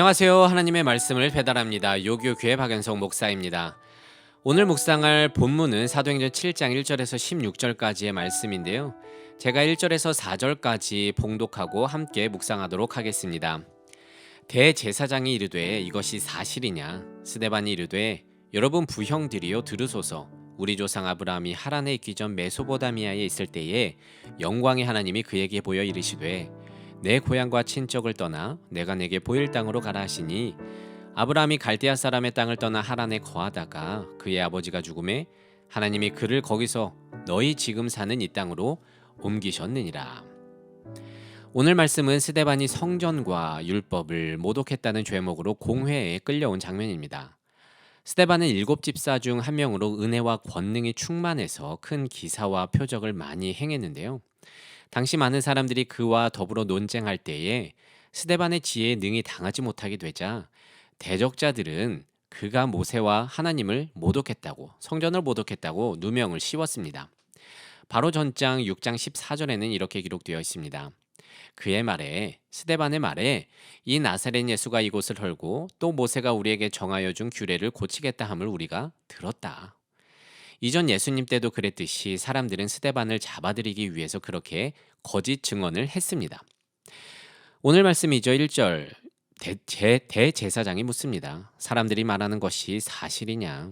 안녕하세요. 하나님의 말씀을 배달합니다. 요교교회 박연성 목사입니다. 오늘 묵상할 본문은 사도행전 7장 1절에서 16절까지의 말씀인데요. 제가 1절에서 4절까지 봉독하고 함께 묵상하도록 하겠습니다. 대제사장이 이르되 이것이 사실이냐? 스데반이 이르되 여러분 부형들이여 들으소서. 우리 조상 아브라함이 하란에 있기 전 메소포다미아에 있을 때에 영광의 하나님이 그에게 보여 이르시되 내 고향과 친척을 떠나 내가 내게 보일 땅으로 가라 하시니 아브라함이 갈대아 사람의 땅을 떠나 하란에 거하다가 그의 아버지가 죽음에 하나님이 그를 거기서 너희 지금 사는 이 땅으로 옮기셨느니라. 오늘 말씀은 스데반이 성전과 율법을 모독했다는 죄목으로 공회에 끌려온 장면입니다. 스데반은 7집사 중 한 명으로 은혜와 권능이 충만해서 큰 기사와 표적을 많이 행했는데요. 당시 많은 사람들이 그와 더불어 논쟁할 때에 스데반의 지혜에 능히 당하지 못하게 되자 대적자들은 그가 모세와 하나님을 모독했다고, 성전을 모독했다고 누명을 씌웠습니다. 바로 전장 6장 14절에는 이렇게 기록되어 있습니다. 그의 말에, 스데반의 말에 이 나사렛 예수가 이곳을 헐고 또 모세가 우리에게 정하여 준 규례를 고치겠다 함을 우리가 들었다. 이전 예수님 때도 그랬듯이 사람들은 스데반을 잡아들이기 위해서 그렇게 거짓 증언을 했습니다. 오늘 말씀이죠. 1절 대제사장이 묻습니다. 사람들이 말하는 것이 사실이냐?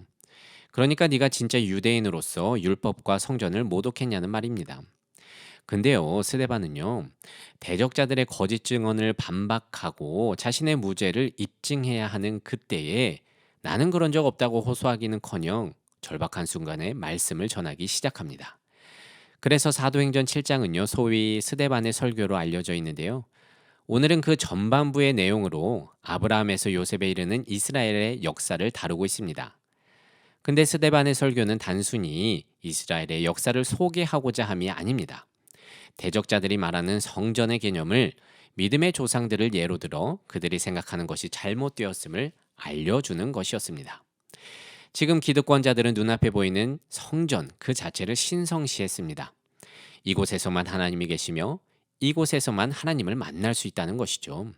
그러니까 네가 진짜 유대인으로서 율법과 성전을 모독했냐는 말입니다. 근데요, 스데반은요, 대적자들의 거짓 증언을 반박하고 자신의 무죄를 입증해야 하는 그때에 나는 그런 적 없다고 호소하기는커녕 절박한 순간에 말씀을 전하기 시작합니다. 그래서 사도행전 7장은요, 소위 스데반의 설교로 알려져 있는데요. 오늘은 그 전반부의 내용으로 아브라함에서 요셉에 이르는 이스라엘의 역사를 다루고 있습니다. 근데 스데반의 설교는 단순히 이스라엘의 역사를 소개하고자 함이 아닙니다. 대적자들이 말하는 성전의 개념을 믿음의 조상들을 예로 들어 그들이 생각하는 것이 잘못되었음을 알려주는 것이었습니다. 지금 기득권자들은 눈앞에 보이는 성전 그 자체를 신성시했습니다. 이곳에서만 하나님이 계시며 이곳에서만 하나님을 만날 수 있다는 것이죠.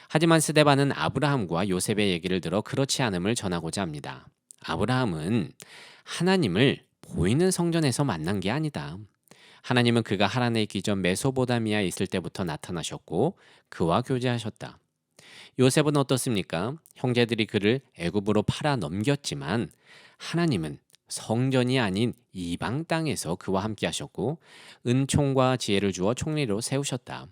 하지만 스데반은 아브라함과 요셉의 얘기를 들어 그렇지 않음을 전하고자 합니다. 아브라함은 하나님을 보이는 성전에서 만난 게 아니다. 하나님은 그가 하란에 있기 전 메소포다미아에 있을 때부터 나타나셨고 그와 교제하셨다. 요셉은 어떻습니까? 형제들이 그를 애굽으로 팔아 넘겼지만 하나님은 성전이 아닌 이방 땅에서 그와 함께 하셨고 은총과 지혜를 주어 총리로 세우셨다.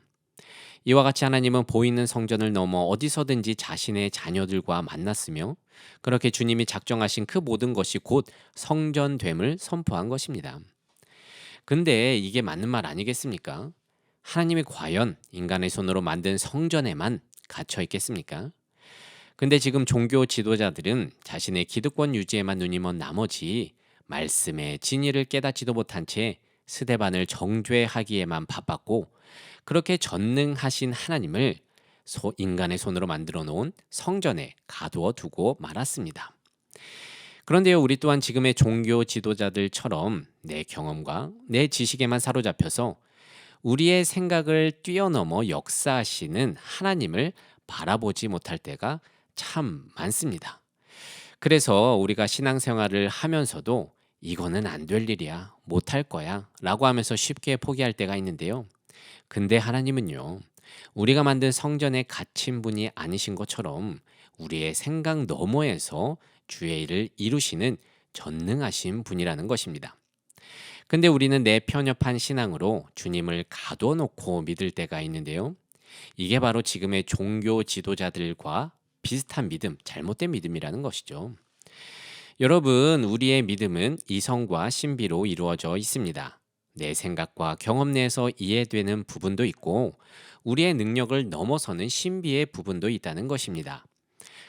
이와 같이 하나님은 보이는 성전을 넘어 어디서든지 자신의 자녀들과 만났으며 그렇게 주님이 작정하신 그 모든 것이 곧 성전됨을 선포한 것입니다. 근데 이게 맞는 말 아니겠습니까? 하나님이 과연 인간의 손으로 만든 성전에만 갇혀 있겠습니까? 근데 지금 종교 지도자들은 자신의 기득권 유지에만 눈이 먼 나머지 말씀의 진리를 깨닫지도 못한 채 스데반을 정죄하기에만 바빴고 그렇게 전능하신 하나님을 인간의 손으로 만들어 놓은 성전에 가두어 두고 말았습니다. 그런데요, 우리 또한 지금의 종교 지도자들처럼 내 경험과 내 지식에만 사로잡혀서 우리의 생각을 뛰어넘어 역사하시는 하나님을 바라보지 못할 때가 참 많습니다. 그래서 우리가 신앙생활을 하면서도 이거는 안 될 일이야, 못할 거야 라고 하면서 쉽게 포기할 때가 있는데요. 근데 하나님은요, 우리가 만든 성전에 갇힌 분이 아니신 것처럼 우리의 생각 너머에서 주의 일을 이루시는 전능하신 분이라는 것입니다. 근데 우리는 내 편협한 신앙으로 주님을 가둬 놓고 믿을 때가 있는데요. 이게 바로 지금의 종교 지도자들과 비슷한 믿음, 잘못된 믿음이라는 것이죠. 여러분, 우리의 믿음은 이성과 신비로 이루어져 있습니다. 내 생각과 경험 내에서 이해되는 부분도 있고 우리의 능력을 넘어서는 신비의 부분도 있다는 것입니다.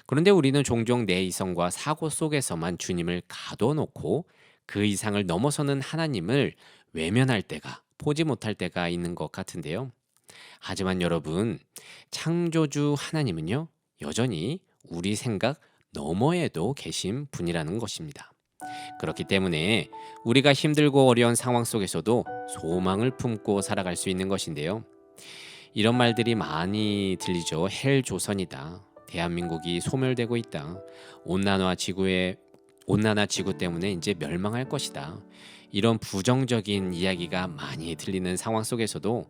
그런데 우리는 종종 내 이성과 사고 속에서만 주님을 가둬놓고 그 이상을 넘어서는 하나님을 외면할 때가, 보지 못할 때가 있는 것 같은데요. 하지만 여러분, 창조주 하나님은요, 여전히 우리 생각 너머에도 계신 분이라는 것입니다. 그렇기 때문에 우리가 힘들고 어려운 상황 속에서도 소망을 품고 살아갈 수 있는 것인데요. 이런 말들이 많이 들리죠. 헬조선이다. 대한민국이 소멸되고 있다. 온난화 지구 때문에 이제 멸망할 것이다. 이런 부정적인 이야기가 많이 들리는 상황 속에서도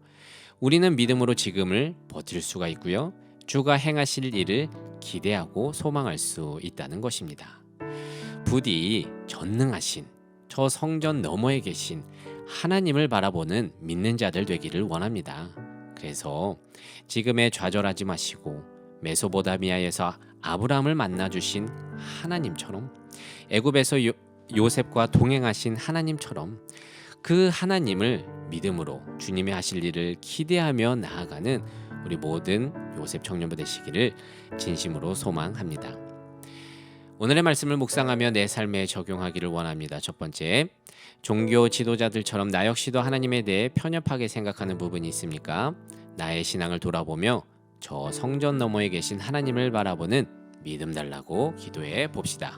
우리는 믿음으로 지금을 버틸 수가 있고요. 주가 행하실 일을 기대하고 소망할 수 있다는 것입니다. 부디 전능하신 저 성전 너머에 계신 하나님을 바라보는 믿는 자들 되기를 원합니다. 그래서 지금에 좌절하지 마시고 메소포타미아에서 아브라함을 만나 주신 하나님처럼 애굽에서 요셉과 동행하신 하나님처럼 그 하나님을 믿음으로 주님의 하실 일을 기대하며 나아가는 우리 모든 요셉 청년부 되시기를 진심으로 소망합니다. 오늘의 말씀을 묵상하며 내 삶에 적용하기를 원합니다. 첫 번째, 종교 지도자들처럼 나 역시도 하나님에 대해 편협하게 생각하는 부분이 있습니까? 나의 신앙을 돌아보며 저 성전 너머에 계신 하나님을 바라보는 믿음 달라고 기도해 봅시다.